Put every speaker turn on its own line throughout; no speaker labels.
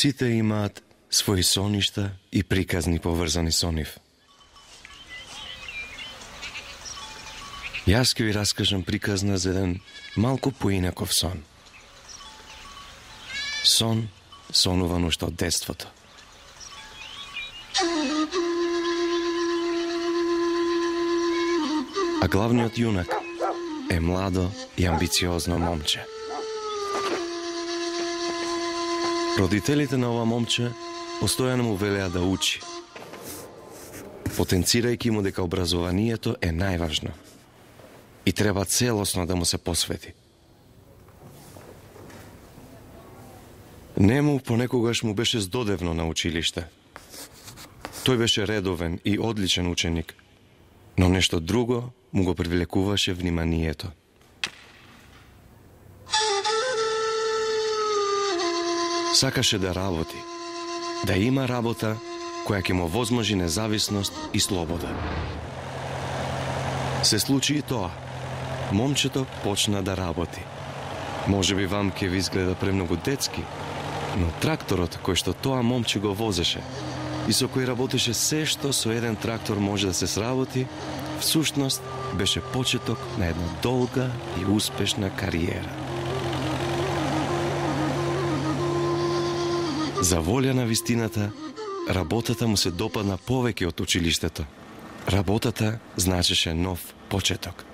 Сите имаат свои соништа и приказни поврзани со нив. Јас ќе ви раскажам приказна за еден малку поинаков сон. Сон сонуван уште од детството. А главниот јунак е младо и амбициозно момче. Родителите на ова момче постојано му велеа да учи, потенцирајќи му дека образованието е најважно и треба целосно да му се посвети. Нему понекогаш му беше здодевно на училиште. Тој беше редовен и одличен ученик, но нешто друго му го привлекуваше вниманието. Сакаше да работи, да има работа која ќе му возможи независност и слобода. Се случи и тоа. Момчето почна да работи. Може би вам ќе ви изгледа премногу детски, но тракторот кој што тоа момче го возеше и со кој работеше се што со еден трактор може да се сработи, всушност беше почеток на една долга и успешна кариера. За волја на вистината, работата му се допадна повеќе од училиштето. Работата значеше нов почеток.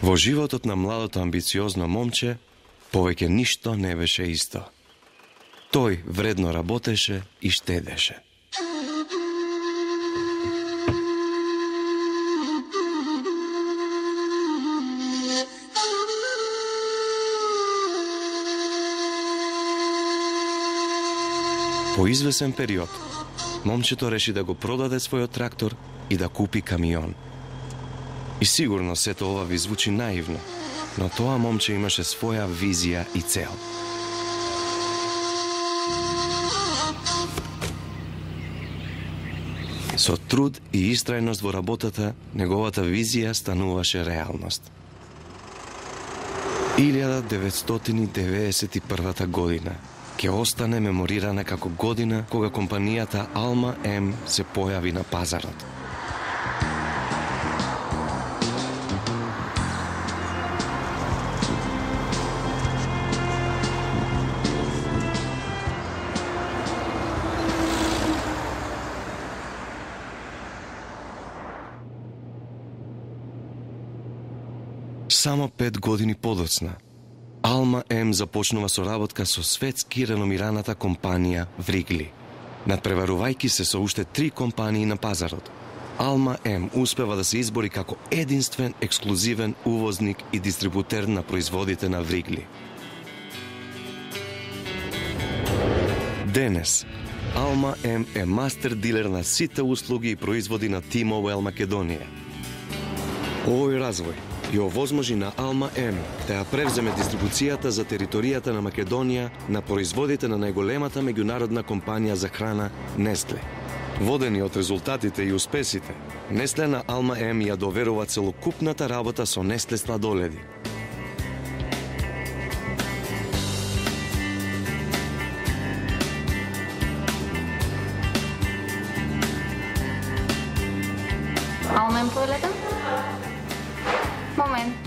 Во животот на младото амбициозно момче, повеќе ништо не беше исто. Тој вредно работеше и штедеше. По извесен период, момчето реши да го продаде својот трактор и да купи камион. И сигурно сето ова ви звучи наивно, но тоа момче имаше своја визија и цел. Со труд и истрајност во работата, неговата визија стануваше реалност. 1991 година ќе остане меморирана како година кога компанијата Alma M се појави на пазарот. Само 5 години подоцна, Alma M започнува соработка со светски реномираната компанија Вригли. Надпреварувајќи се со уште 3 компании на пазарот, Alma M успева да се избори како единствен ексклузивен увозник и дистрибутер на производите на Вригли. Денес, Alma M е мастер дилер на сите услуги и производи на T-Mobile Македонија. Овој развој и овозможи на Alma M да ја превземе дистрибуцијата за територијата на Македонија на производите на најголемата меѓународна компанија за храна Nestle. Водени од резултатите и успесите, Nestle на Alma M ја доверува целокупната работа со Nestle сладоледи.
Alma M toaleta? Момент.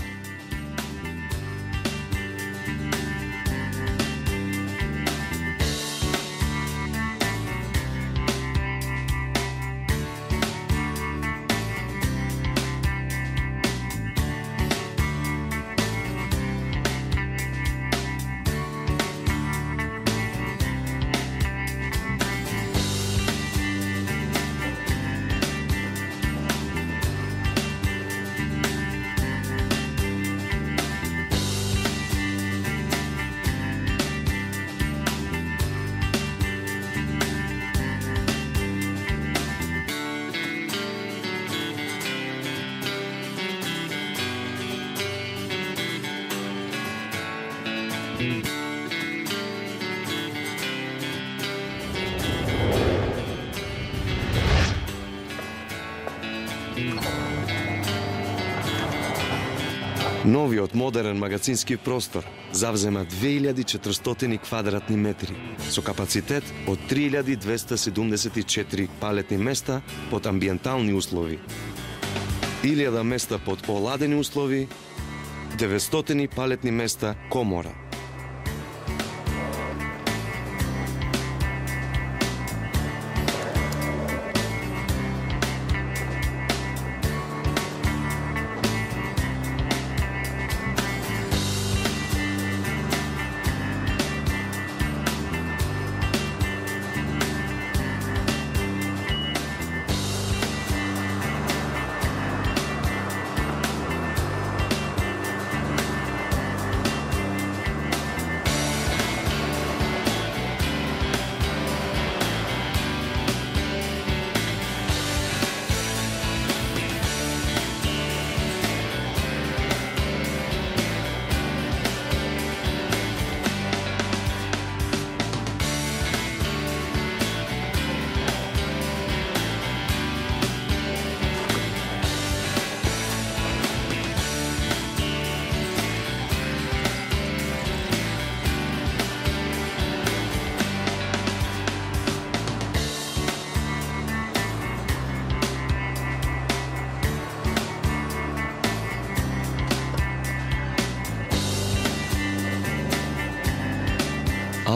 Новиот модерен магазински простор завзема 2400 квадратни метри со капацитет од 3274 палетни места под амбиентални услови, 1000 места под оладени услови, 900 палетни места комора.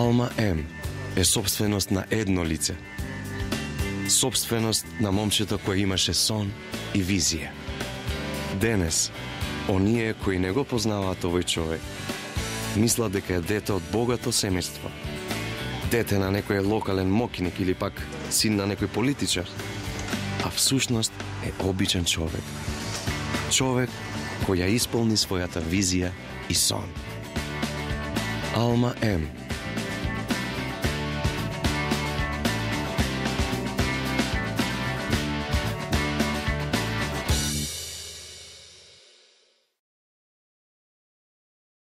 Алма М е собственост на едно лице. Собственост на момчето кој имаше сон и визија. Денес, оние кои не го познаваат овој човек, мислат дека е дете од богато семејство, дете на некој локален мокиник или пак син на некој политичар, а всушност е обичен човек. Човек кој ја исполни својата визија и сон. Алма М